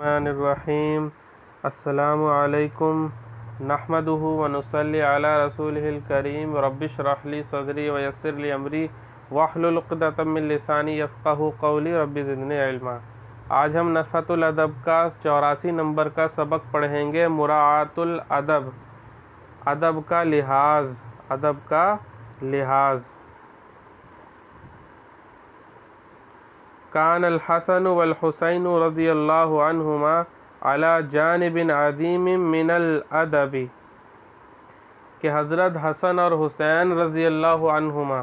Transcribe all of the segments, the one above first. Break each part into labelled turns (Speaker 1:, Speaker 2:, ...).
Speaker 1: الرحمن الرحیم السلام علیکم نحمدہ ونصلی علی رسولہ الکریم رب اشرح لی صدری ویسر لی امری واحلل عقدۃ من لسانی یفقہوا قولی رب زدنی علما۔ آج ہم نصحۃ الادب کا 84 نمبر کا سبق پڑھیں گے، مراعات الادب، ادب کا لحاظ، ادب کا لحاظ۔ کان الحسن والحسین رضی اللہ عنہما علی جانب عظیم من الادب، کہ حضرت حسن اور حسین رضی اللہ عنہما،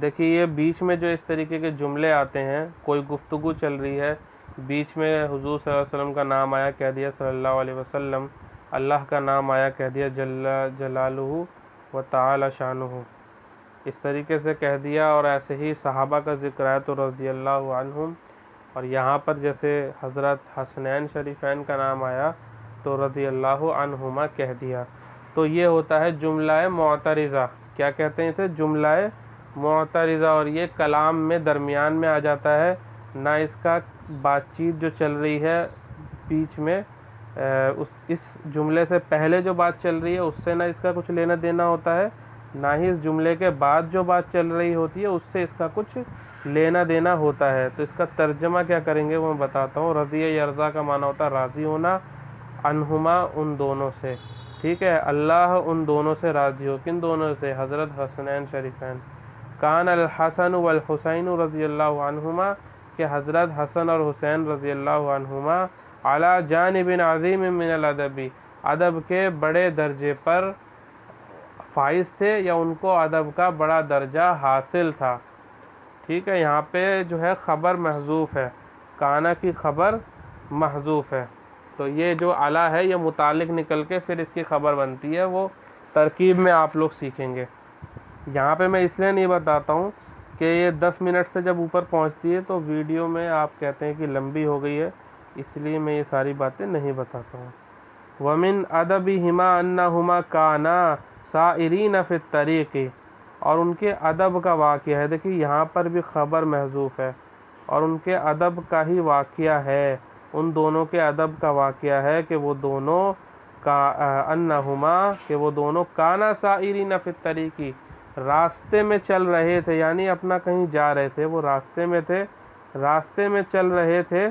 Speaker 1: دیکھیے یہ بیچ میں جو اس طریقے کے جملے آتے ہیں، کوئی گفتگو چل رہی ہے، بیچ میں حضور صلی اللہ علیہ وسلم کا نام آیا، کہہ دیا صلی اللہ علیہ وسلم، اللہ کا نام آیا، کہہ دیا جل جلالہ و تعالی شانہ، اس طریقے سے کہہ دیا، اور ایسے ہی صحابہ کا ذکر ہے تو رضی اللہ عنہم، اور یہاں پر جیسے حضرت حسنین شریفین کا نام آیا تو رضی اللہ عنہما کہہ دیا، تو یہ ہوتا ہے جملہ معترضہ۔ کیا کہتے ہیں اسے؟ جملہ معترضہ، اور یہ کلام میں درمیان میں آ جاتا ہے، نہ اس کا بات چیت جو چل رہی ہے بیچ میں اس جملے سے پہلے جو بات چل رہی ہے اس سے نہ اس کا کچھ لینا دینا ہوتا ہے، نہ ہی اس جملے کے بعد جو بات چل رہی ہوتی ہے اس سے اس کا کچھ لینا دینا ہوتا ہے۔ تو اس کا ترجمہ کیا کریں گے وہ میں بتاتا ہوں۔ رضی یرضا کا معنی ہوتا ہے راضی ہونا، عنہما ان دونوں سے، ٹھیک ہے، اللہ ان دونوں سے راضی ہو، کن دونوں سے؟ حضرت حسنین شریفین۔ کان الحسن والحسین رضی اللہ عنہما، کہ حضرت حسن اور حسین رضی اللہ عنہما علی جانب عظیم من الادب، ادب کے بڑے درجے پر فائز تھے، یا ان کو ادب کا بڑا درجہ حاصل تھا، ٹھیک ہے۔ یہاں پہ جو ہے خبر محذوف ہے، کانا کی خبر محذوف ہے، تو یہ جو علی ہے یہ متعلق نکل کے پھر اس کی خبر بنتی ہے، وہ ترکیب میں آپ لوگ سیکھیں گے۔ یہاں پہ میں اس لیے نہیں بتاتا ہوں کہ یہ 10 منٹ سے جب اوپر پہنچتی ہے تو ویڈیو میں آپ کہتے ہیں کہ لمبی ہو گئی ہے، اس لیے میں یہ ساری باتیں نہیں بتاتا ہوں۔ وَمِنْ أَدَبِهِمَا أَنَّهُمَا كَانَا سَائِرِينَ فِي الطَّرِيقِ، اور ان کے ادب کا واقعہ ہے، دیکھیے یہاں پر بھی خبر محذوف ہے، اور ان کے ادب کا ہی واقعہ ہے، ان دونوں کے ادب کا واقعہ ہے کہ وہ دونوں انہما، کہ وہ دونوں کانا سائرین فی الطریق، راستے میں چل رہے تھے، یعنی اپنا کہیں جا رہے تھے، وہ راستے میں تھے، راستے میں چل رہے تھے،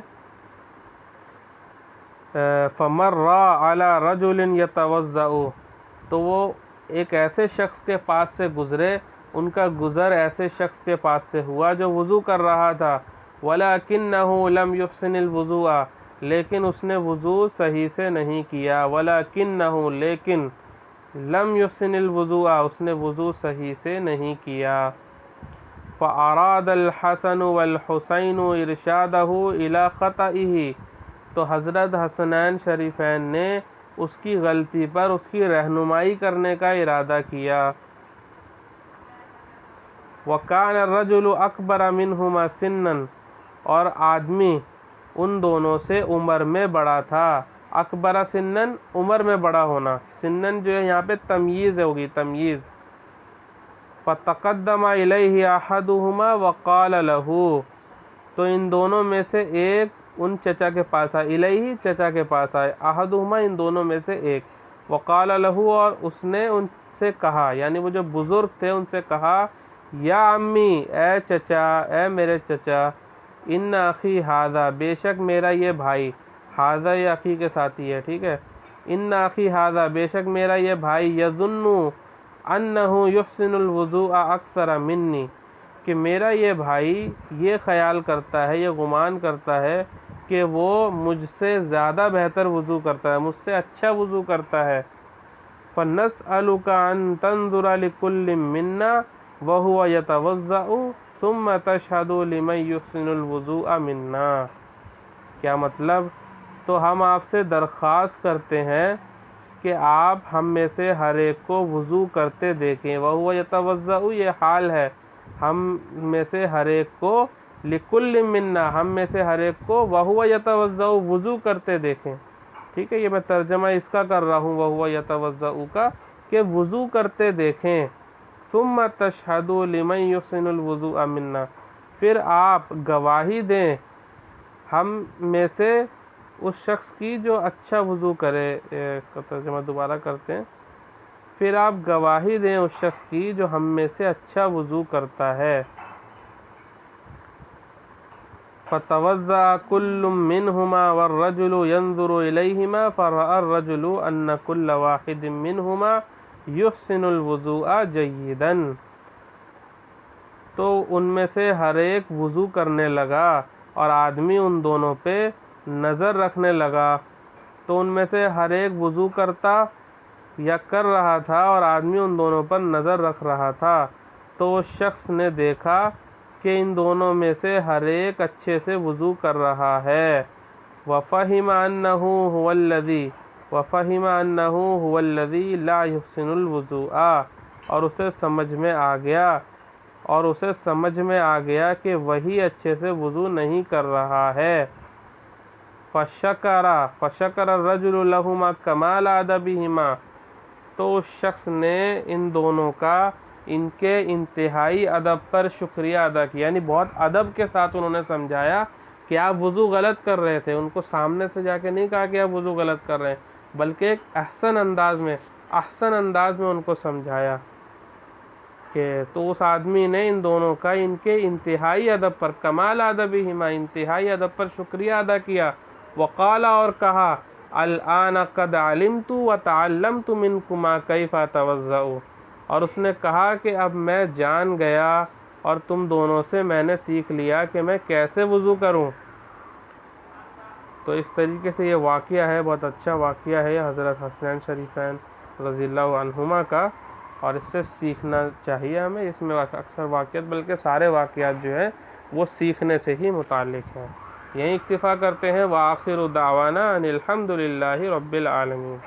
Speaker 1: فمر علی رجل یتوضأ، تو وہ ایک ایسے شخص کے پاس سے گزرے، ان کا گزر ایسے شخص کے پاس سے ہوا جو وضو کر رہا تھا، وَلَكِنَّهُ لَمْ يُحْسِنِ الْوُضُوءَ، لیکن اس نے وضو صحیح سے نہیں کیا، وَلَكِنَّهُ، لیکن لَمْ يُحْسِنِ الْوُضُوءَ، اس نے وضو صحیح سے نہیں کیا۔ فَأَرَادَ الْحَسَنُ وَالْحُسَيْنُ إِرْشَادَهُ إِلَى خَطَئِهِ، تو حضرت حسنین شریفین نے اس کی غلطی پر اس کی رہنمائی کرنے کا ارادہ کیا۔ وَكَانَ الرَّجُلُ أَكْبَرَ مِنْهُمَا سِنًّا، اور آدمی ان دونوں سے عمر میں بڑا تھا، اکبر سنن، عمر میں بڑا ہونا، سنن جو ہے یہاں پہ تمییز ہوگی، تمییز۔ فَتَقَدَّمَ إِلَيْهِ أَحَدُهُمَا وَقَالَ لَهُ، تو ان دونوں میں سے ایک ان چچا کے پاس آئے، الیہ چچا کے پاس آئے، احدہما ان دونوں میں سے ایک، وقال لہ، اور اس نے ان سے کہا، یعنی وہ جو بزرگ تھے ان سے کہا، یا امی، اے چچا، اے میرے چچا، ان اخی ھذا، بے شک میرا یہ بھائی، ھذا یہ اخی کے ساتھی ہے، ٹھیک ہے، ان اخی ھذا، بے شک میرا یہ بھائی، یظن انہ یحسن الوضوء اکثر منی، کہ میرا یہ بھائی یہ خیال کرتا ہے، یہ گمان کرتا ہے کہ وہ مجھ سے زیادہ بہتر وضو کرتا ہے، مجھ سے اچھا وضو کرتا ہے۔ فَنَسْأَلُكَ أَن تَنظُرَ لِكُلِّ مِنَّا وَهُوَ يَتَوَضَّأُ ثُمَّ تَشْهَدُ لِمَن يُحْسِنُ الْوُضُوءَ مِنَّا، کیا مطلب؟ تو ہم آپ سے درخواست کرتے ہیں کہ آپ ہم میں سے ہر ایک کو وضو کرتے دیکھیں، وَهُوَ يَتَوَضَّأُ یہ حال ہے، ہم میں سے ہر ایک کو، لِكُلِّ مِنَّا ہم میں سے ہر ایک کو، وَهُوَ يَتَوَضَّأُ وضو کرتے دیکھیں، ٹھیک ہے، یہ میں ترجمہ اس کا کر رہا ہوں، وَهُوَ يَتَوَضَّأُ کا، کہ وضو کرتے دیکھیں، ثُمَّ تَشْهَدُوا لِمَن يُحْسِنُ الْوُضُوءَ مِنَّا، پھر آپ گواہی دیں ہم میں سے اس شخص کی جو اچھا وضو کرے. اس کا ترجمہ دوبارہ کرتے ہیں. پھر آپ گواہی دیں اس شخص کی جو ہم میں سے اچھا وضو کرتا ہے. فَتَوَضَّأَ كُلٌّ مِّنْهُمَا وَالرَّجُلُ يَنظُرُ إِلَيْهِمَا فَرَأَى الرَّجُلُ أَنَّ كُلَّ وَاحِدٍ مِّنْهُمَا يُحْسِنُ الْوُضُوءَ جَيِّدًا. تو ان میں سے ہر ایک وضو کرنے لگا اور آدمی ان دونوں پہ نظر رکھنے لگا. تو ان میں سے ہر ایک وضو کرتا یا کر رہا تھا اور آدمی ان دونوں پر نظر رکھ رہا تھا. تو اس شخص نے دیکھا کہ ان دونوں میں سے ہر ایک اچھے سے وضو کر رہا ہے. وَفَهِمَ أَنَّهُ هُوَ الَّذِي لَا يُحْسِنُ الْوُضُوءَ. اور اسے سمجھ میں آ گیا کہ وہی اچھے سے وضو نہیں کر رہا ہے. فَشَكَرَ الرَّجُلُ لَهُمَا كَمَالَ أَدَبِهِمَا. تو اس شخص نے ان دونوں کا ان کے انتہائی ادب پر شکریہ ادا کیا. یعنی بہت ادب کے ساتھ انہوں نے سمجھایا کہ آپ وضو غلط کر رہے تھے. ان کو سامنے سے جا کے نہیں کہا کہ آپ وضو غلط کر رہے ہیں، بلکہ ایک احسن انداز میں ان کو سمجھایا کہ تو اس آدمی نے ان دونوں کا ان کے انتہائی ادب پر کمال ادبہما انتہائی ادب پر شکریہ ادا کیا. وقال اور کہا الآن قد علمت وتعلمت منکما کیف اتوضأ. اور اس نے کہا کہ اب میں جان گیا اور تم دونوں سے میں نے سیکھ لیا کہ میں کیسے وضو کروں. تو اس طریقے سے یہ واقعہ ہے، بہت اچھا واقعہ ہے حضرت حسنین شریفین رضی اللہ عنہما کا، اور اس سے سیکھنا چاہیے ہمیں. اس میں اکثر واقعات بلکہ سارے واقعات جو ہیں وہ سیکھنے سے ہی متعلق ہیں. یہیں اکتفا کرتے ہیں. وآخر دعوانا ان الحمد للہ رب العالمین.